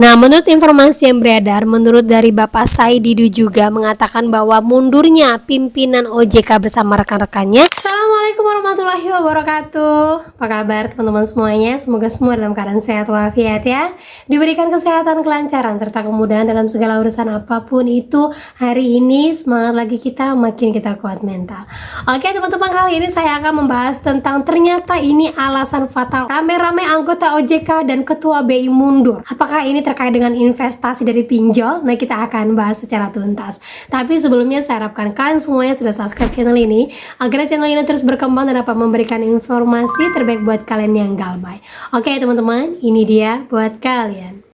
Nah, menurut informasi yang beredar, menurut dari Bapak Said Didu juga mengatakan bahwa mundurnya pimpinan OJK bersama rekan-rekannya. Assalamualaikum warahmatullahi wabarakatuh. Apa kabar teman-teman semuanya? Semoga semua dalam keadaan sehat walafiat ya. Diberikan kesehatan, kelancaran, serta kemudahan dalam segala urusan apapun itu. Hari ini semangat lagi kita, makin kita kuat mental. Oke teman-teman, kali ini saya akan membahas tentang ternyata ini alasan fatal rame-rame anggota OJK dan ketua BI mundur. Apakah ini terkait dengan investasi dari pinjol? Nah, kita akan bahas secara tuntas. Tapi sebelumnya saya harapkan kalian semuanya sudah subscribe channel ini agar channel ini terus berkembang dan dapat memberikan informasi terbaik buat kalian yang galbay. Oke teman-teman, ini dia buat kalian.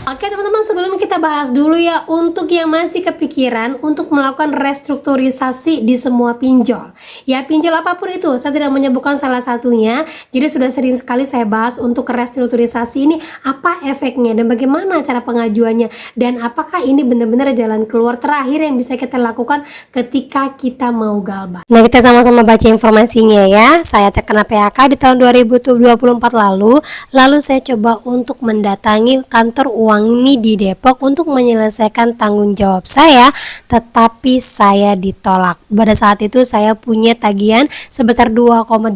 Oke teman-teman, sebelum kita bahas dulu ya, untuk yang masih kepikiran untuk melakukan restrukturisasi di semua pinjol, ya pinjol apapun itu, saya tidak menyebutkan salah satunya. Jadi sudah sering sekali saya bahas untuk restrukturisasi ini apa efeknya dan bagaimana cara pengajuannya, dan apakah ini benar-benar jalan keluar terakhir yang bisa kita lakukan ketika kita mau galbay. Nah, kita sama-sama baca informasinya ya. Saya terkena PHK di tahun 2024 lalu saya coba untuk mendatangi kantor uang ini di Depok untuk menyelesaikan tanggung jawab saya, tetapi saya ditolak. Pada saat itu saya punya tagihan sebesar 2,8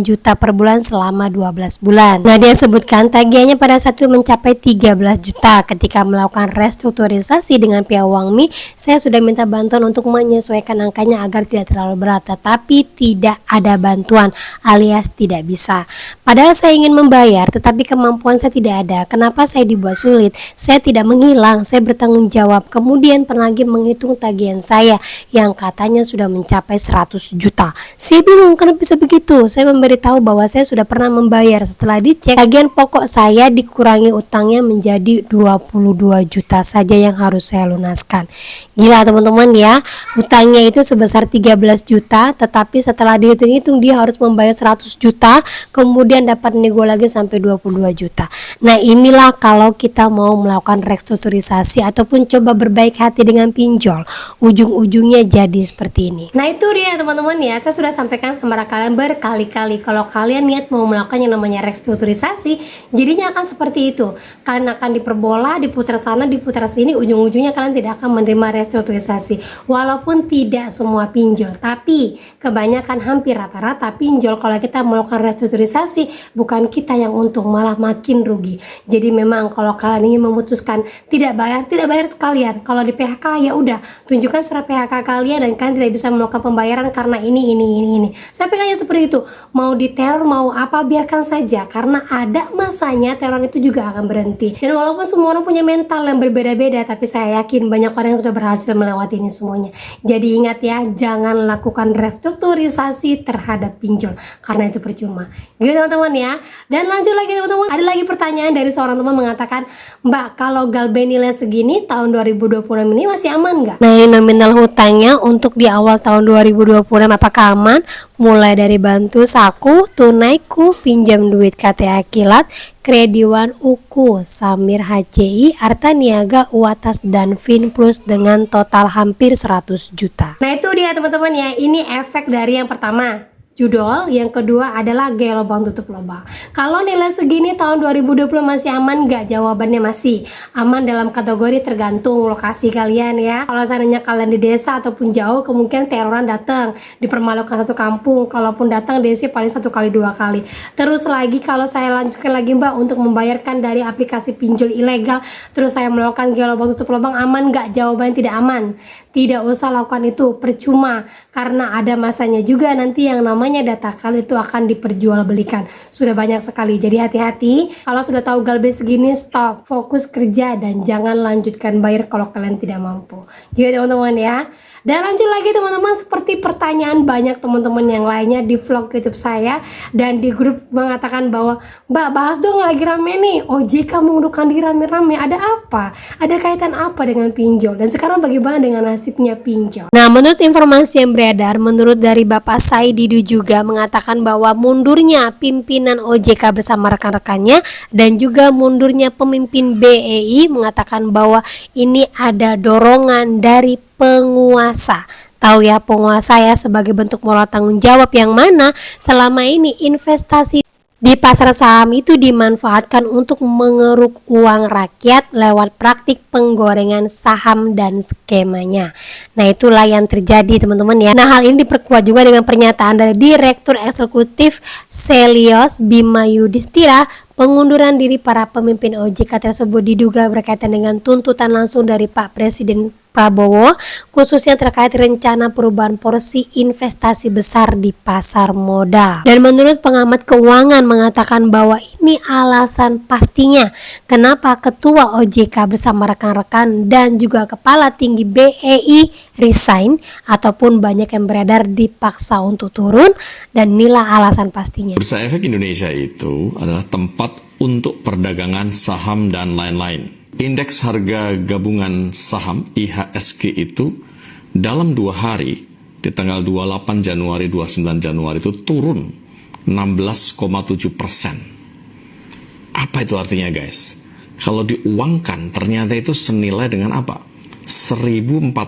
juta per bulan selama 12 bulan. Nah, dia sebutkan tagihannya pada saat itu mencapai 13 juta. Ketika melakukan restrukturisasi dengan pihak Uangmi, saya sudah minta bantuan untuk menyesuaikan angkanya agar tidak terlalu berat, tetapi tidak ada bantuan alias tidak bisa. Padahal saya ingin membayar, tetapi kemampuan saya tidak ada. Kenapa saya dibuat sulit? Saya tidak menghilang, saya bertanggung jawab. Kemudian penagih menghitung tagihan saya yang katanya sudah mencapai 100 juta. Saya bingung kenapa bisa begitu. Saya memberitahu bahwa saya sudah pernah membayar. Setelah dicek, tagihan pokok saya dikurangi utangnya menjadi 22 juta saja yang harus saya lunaskan. Gila teman-teman ya, utangnya itu sebesar 13 juta, tetapi setelah dihitung-hitung dia harus membayar 100 juta, kemudian dapat nego lagi sampai 22 juta. Nah, inilah kalau kita mau melakukan restrukturisasi ataupun coba berbaik hati dengan pinjol, ujung-ujungnya jadi seperti ini. Nah, itu dia teman-teman ya, saya sudah sampaikan kepada kalian berkali-kali kalau kalian niat mau melakukan yang namanya restrukturisasi, jadinya akan seperti itu. Kalian akan diperbola, diputar sana, diputar sini, ujung-ujungnya kalian tidak akan menerima restrukturisasi. Walaupun tidak semua pinjol, tapi kebanyakan hampir rata-rata pinjol kalau kita melakukan restrukturisasi, bukan kita yang untung, malah makin rugi. Jadi memang kalau kalian ingin memutuskan tidak bayar sekalian. Kalau di PHK ya udah, tunjukkan surat PHK kalian dan kalian tidak bisa melakukan pembayaran karena ini. Saya pengennya seperti itu. Mau diteror mau apa, biarkan saja, karena ada masanya teror itu juga akan berhenti. Dan walaupun semua orang punya mental yang berbeda-beda, tapi saya yakin banyak orang yang sudah berhasil melewati ini semuanya. Jadi ingat ya, jangan lakukan restrukturisasi terhadap pinjol karena itu percuma. Gitu teman-teman ya. Dan lanjut lagi teman-teman, ada lagi pertanyaan dari seorang teman mengatakan, Mbak, kalau galbay nilai segini tahun 2026 ini masih aman nggak? Nah, nominal hutangnya untuk di awal tahun 2026 apakah aman? Mulai dari bantu saku, tunaiku, pinjam duit KTA Kilat, Krediwan Uku, Samir HCI, Arta Niaga, Uatas, dan Finplus dengan total hampir 100 juta. Nah, itu dia teman-teman ya, ini efek dari yang pertama, judul, yang kedua adalah gaya lubang tutup lubang. Kalau nilai segini tahun 2020 masih aman nggak? Jawabannya masih aman dalam kategori tergantung lokasi kalian ya. Kalau seandainya kalian di desa ataupun jauh, kemungkinan teroran datang, dipermalukan satu kampung. Kalaupun datang desa paling 1 kali 2 kali. Terus lagi kalau saya lanjutkan lagi Mbak untuk membayarkan dari aplikasi pinjol ilegal, terus saya melakukan gaya lubang tutup lubang, aman nggak? Jawabannya tidak aman. Tidak usah lakukan itu, percuma, karena ada masanya juga nanti yang namanya data kalian itu akan diperjualbelikan. Sudah banyak sekali, jadi hati-hati. Kalau sudah tahu galbay segini, stop, fokus kerja dan jangan lanjutkan bayar kalau kalian tidak mampu. Gitu teman-teman ya. Dan lanjut lagi teman-teman, seperti pertanyaan banyak teman-teman yang lainnya di vlog YouTube saya dan di grup mengatakan bahwa Mbak, bahas dong, lagi rame nih OJK mengundurkan diri rame-rame, ada apa? Ada kaitan apa dengan pinjol? Dan sekarang bagaimana dengan nasibnya pinjol? Nah, menurut informasi yang beredar, menurut dari Bapak Said Didu juga mengatakan bahwa mundurnya pimpinan OJK bersama rekan-rekannya dan juga mundurnya pemimpin BEI mengatakan bahwa ini ada dorongan dari penguasa. tahu ya penguasa ya, sebagai bentuk moral tanggung jawab yang mana selama ini investasi di pasar saham itu dimanfaatkan untuk mengeruk uang rakyat lewat praktik penggorengan saham dan skemanya. Nah, itulah yang terjadi teman-teman ya. Nah, hal ini diperkuat juga dengan pernyataan dari Direktur Eksekutif Selyos Bima Yudhistira. Pengunduran diri para pemimpin OJK tersebut diduga berkaitan dengan tuntutan langsung dari Pak Presiden Prabowo, khususnya terkait rencana perubahan porsi investasi besar di pasar modal. Dan menurut pengamat keuangan mengatakan bahwa ini alasan pastinya kenapa Ketua OJK bersama rekan-rekan dan juga Kepala Tinggi BEI resign ataupun banyak yang beredar dipaksa untuk turun, dan inilah alasan pastinya. Bursa Efek Indonesia itu adalah tempat untuk perdagangan saham dan lain-lain. Indeks harga gabungan saham IHSG itu dalam 2 hari di tanggal 28 Januari 29 Januari itu turun 16,7%. Apa itu artinya guys? Kalau diuangkan ternyata itu senilai dengan apa? 1.409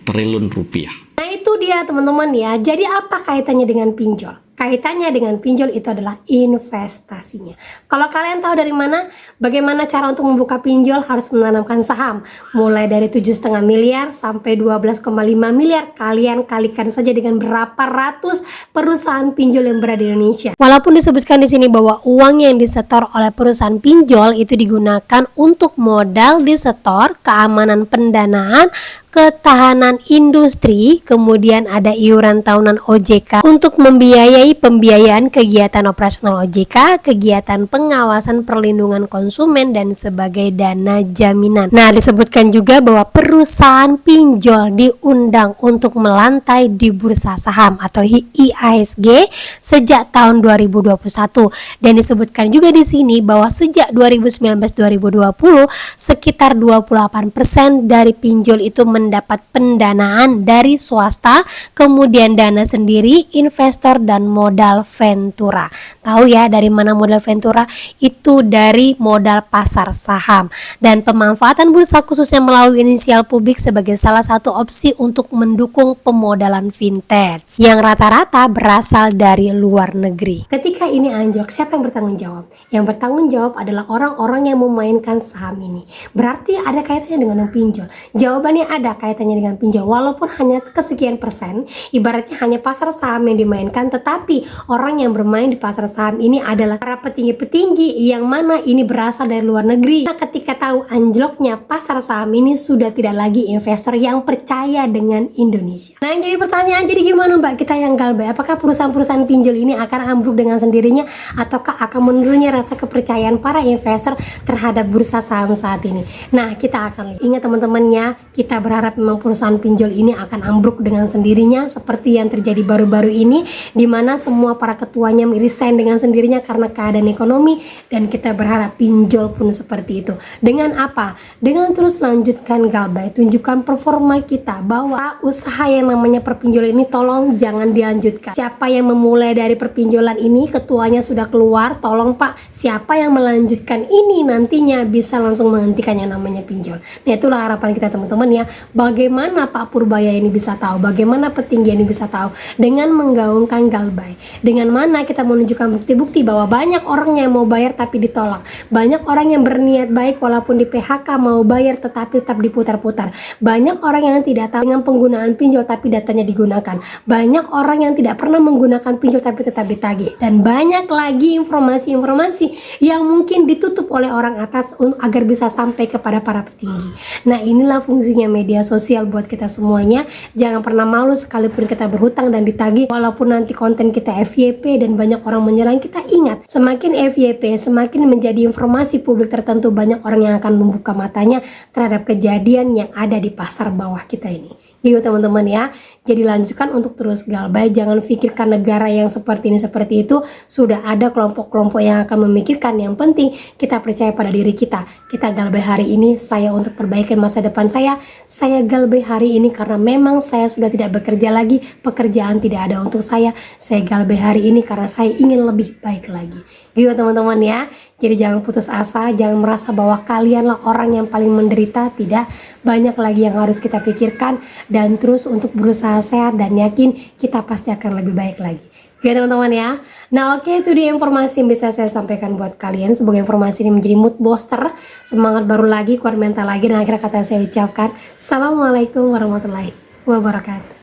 triliun rupiah. Nah, itu dia teman-teman ya. Jadi apa kaitannya dengan pinjol? Kaitannya dengan pinjol itu adalah investasinya. Kalau kalian tahu dari mana, bagaimana cara untuk membuka pinjol, harus menanamkan saham. Mulai dari 7,5 miliar sampai 12,5 miliar, kalian kalikan saja dengan berapa ratus perusahaan pinjol yang berada di Indonesia. Walaupun disebutkan di sini bahwa uang yang disetor oleh perusahaan pinjol itu digunakan untuk modal disetor, keamanan pendanaan, ketahanan industri, kemudian ada iuran tahunan OJK untuk membiayai pembiayaan kegiatan operasional OJK, kegiatan pengawasan perlindungan konsumen, dan sebagai dana jaminan. Nah, disebutkan juga bahwa perusahaan pinjol diundang untuk melantai di bursa saham atau IHSG sejak tahun 2021, dan disebutkan juga di sini bahwa sejak 2019-2020 sekitar 28% dari pinjol itu mendapat pendanaan dari swasta, kemudian dana sendiri, investor, dan modal ventura. Tahu ya dari mana modal ventura? Itu dari modal pasar saham. Dan pemanfaatan bursa khususnya melalui inisial publik sebagai salah satu opsi untuk mendukung pemodalan vintage yang rata-rata berasal dari luar negeri. Ketika ini anjlok, siapa yang bertanggung jawab? Yang bertanggung jawab adalah orang-orang yang memainkan saham ini. Berarti ada kaitannya dengan pinjol. Jawabannya ada kaitannya dengan pinjol, walaupun hanya kesekian persen, ibaratnya hanya pasar saham yang dimainkan, tetapi orang yang bermain di pasar saham ini adalah para petinggi-petinggi yang mana ini berasal dari luar negeri. Nah, ketika tahu anjloknya pasar saham ini, sudah tidak lagi investor yang percaya dengan Indonesia. Nah, yang jadi pertanyaan, jadi gimana Mbak kita yang galbay? Apakah perusahaan-perusahaan pinjol ini akan ambruk dengan sendirinya, ataukah akan menurunnya rasa kepercayaan para investor terhadap bursa saham saat ini? Nah, kita akan lihat. Ingat teman-teman ya, kita berharap memang perusahaan pinjol ini akan ambruk dengan sendirinya seperti yang terjadi baru-baru ini, di mana semua para ketuanya resign dengan sendirinya karena keadaan ekonomi, dan kita berharap pinjol pun seperti itu. Dengan apa? Dengan terus lanjutkan galbay, tunjukkan performa kita bahwa usaha yang namanya perpinjolan ini tolong jangan dilanjutkan. Siapa yang memulai dari perpinjolan ini, ketuanya sudah keluar, tolong Pak, siapa yang melanjutkan ini nantinya bisa langsung menghentikan yang namanya pinjol. Nah, itulah harapan kita teman-teman ya. Bagaimana Pak Purbaya ini bisa tahu, bagaimana petinggi ini bisa tahu, dengan menggaungkan galbay, dengan mana kita menunjukkan bukti-bukti bahwa banyak orang yang mau bayar tapi ditolak, banyak orang yang berniat baik walaupun di PHK mau bayar tetapi tetap diputar-putar, banyak orang yang tidak tahu dengan penggunaan pinjol tapi datanya digunakan, banyak orang yang tidak pernah menggunakan pinjol tapi tetap ditagih, dan banyak lagi informasi-informasi yang mungkin ditutup oleh orang atas agar bisa sampai kepada para petinggi. Nah, inilah fungsinya media sosial buat kita semuanya. Jangan pernah malu sekalipun kita berhutang dan ditagih, walaupun nanti konten kita FYP dan banyak orang menyerang kita. Ingat, semakin FYP, semakin menjadi informasi publik tertentu, banyak orang yang akan membuka matanya terhadap kejadian yang ada di pasar bawah kita ini. Yuk teman-teman ya, jadi lanjutkan untuk terus galbay. Jangan pikirkan negara yang seperti ini seperti itu. Sudah ada kelompok-kelompok yang akan memikirkan. Yang penting kita percaya pada diri kita. Kita galbay hari ini, saya untuk perbaikan masa depan saya. Saya galbay hari ini karena memang saya sudah tidak bekerja lagi, pekerjaan tidak ada untuk saya. Saya galbay hari ini karena saya ingin lebih baik lagi. Gitu teman-teman ya. Jadi jangan putus asa, jangan merasa bahwa kalianlah orang yang paling menderita. Tidak, banyak lagi yang harus kita pikirkan, dan terus untuk berusaha sehat dan yakin kita pasti akan lebih baik lagi. Oke teman-teman ya. Nah oke, itu dia informasi yang bisa saya sampaikan buat kalian. Semoga informasi ini menjadi mood booster, semangat baru lagi, kuat mental lagi. Dan akhirnya kata saya ucapkan Assalamualaikum warahmatullahi wabarakatuh.